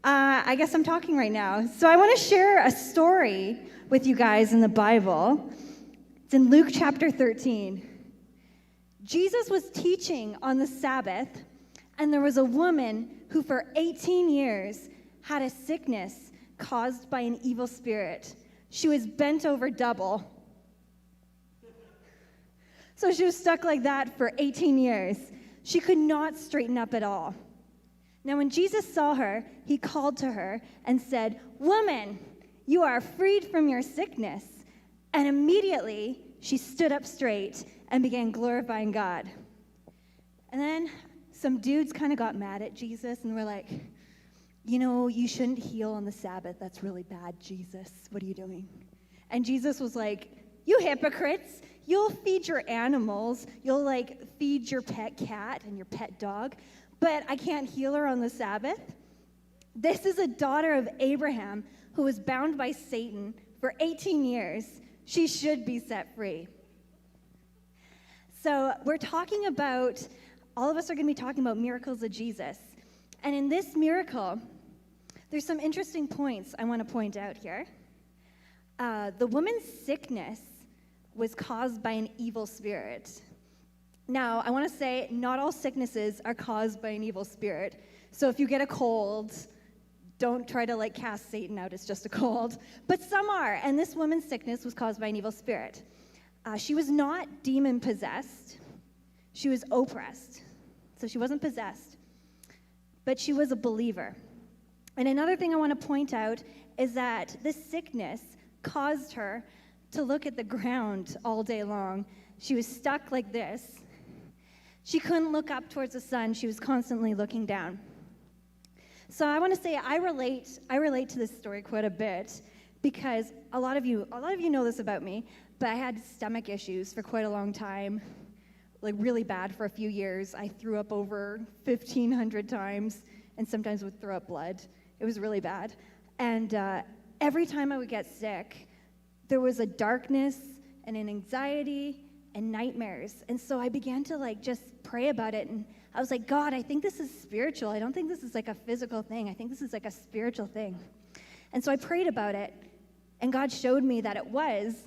I guess I'm talking right now. So I want to share a story with you guys in the Bible. It's in Luke chapter 13. Jesus was teaching on the Sabbath, and there was a woman who for 18 years had a sickness caused by an evil spirit. She was bent over double. So she was stuck like that for 18 years. She could not straighten up at all. Now, when Jesus saw her, he called to her and said, "Woman, you are freed from your sickness." And immediately, she stood up straight and began glorifying God. And then some dudes kind of got mad at Jesus and were like, you shouldn't heal on the Sabbath. That's really bad, Jesus. What are you doing? And Jesus was like, "You hypocrites. You'll feed your animals. You'll feed your pet cat and your pet dog. But I can't heal her on the Sabbath. This is a daughter of Abraham who was bound by Satan for 18 years. She should be set free." So we're talking about, all of us are going to be talking about miracles of Jesus. And in this miracle, there's some interesting points I want to point out here. The woman's sickness was caused by an evil spirit. Now, I want to say not all sicknesses are caused by an evil spirit. So if you get a cold, don't try to cast Satan out. It's just a cold. But some are. And this woman's sickness was caused by an evil spirit. She was not demon-possessed. She was oppressed. So she wasn't possessed. But she was a believer. And another thing I want to point out is that this sickness caused her to look at the ground all day long. She was stuck like this. She couldn't look up towards the sun. She was constantly looking down. So I want to say I relate to this story quite a bit because a lot of you know this about me, but I had stomach issues for quite a long time, really bad for a few years. I threw up over 1,500 times and sometimes would throw up blood. It was really bad. And every time I would get sick, there was a darkness and an anxiety and nightmares. And so I began to just pray about it. And I was like, "God, I think this is spiritual. I don't think this is a physical thing. I think this is a spiritual thing." And so I prayed about it. And God showed me that it was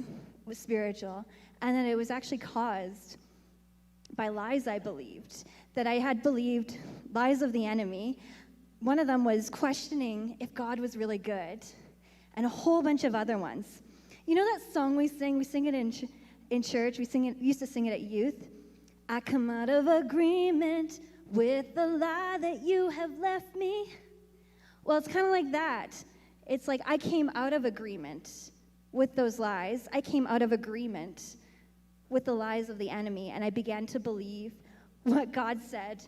spiritual. And that it was actually caused by lies I believed. That I had believed lies of the enemy. One of them was questioning if God was really good. And a whole bunch of other ones. You know that song we sing? We sing it in church. We used to sing it at youth. "I come out of agreement with the lie that you have left me." Well, it's kind of like that. It's like I came out of agreement with those lies. I came out of agreement with the lies of the enemy, and I began to believe what God said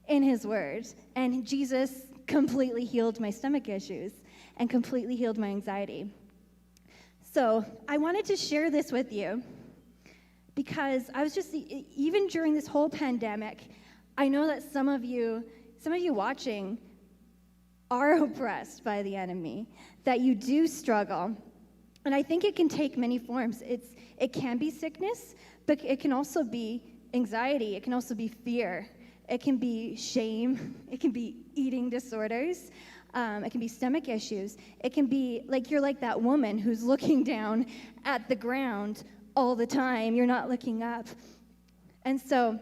in his word. And Jesus completely healed my stomach issues and completely healed my anxiety. So I wanted to share this with you because I was even during this whole pandemic, I know that some of you watching are oppressed by the enemy, that you do struggle. And I think it can take many forms. It can be sickness, but it can also be anxiety. It can also be fear. It can be shame. It can be eating disorders. It can be stomach issues. It can be you're like that woman who's looking down at the ground all the time. You're not looking up. And so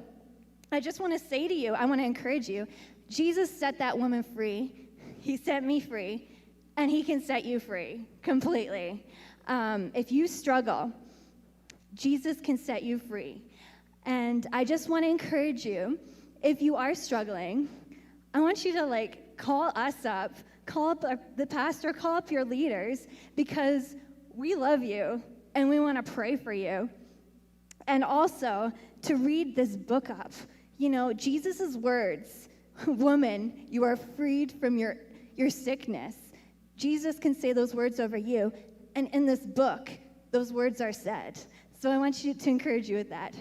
I just want to say to you, I want to encourage you, Jesus set that woman free. He set me free, and he can set you free completely. If you struggle, Jesus can set you free. And I just want to encourage you, if you are struggling, I want you to call us up, call up the pastor, call up your leaders, because we love you and we want to pray for you. And also to read this book up. Jesus' words, "Woman, you are freed from your sickness." Jesus can say those words over you. And in this book, those words are said. So I want you to encourage you with that.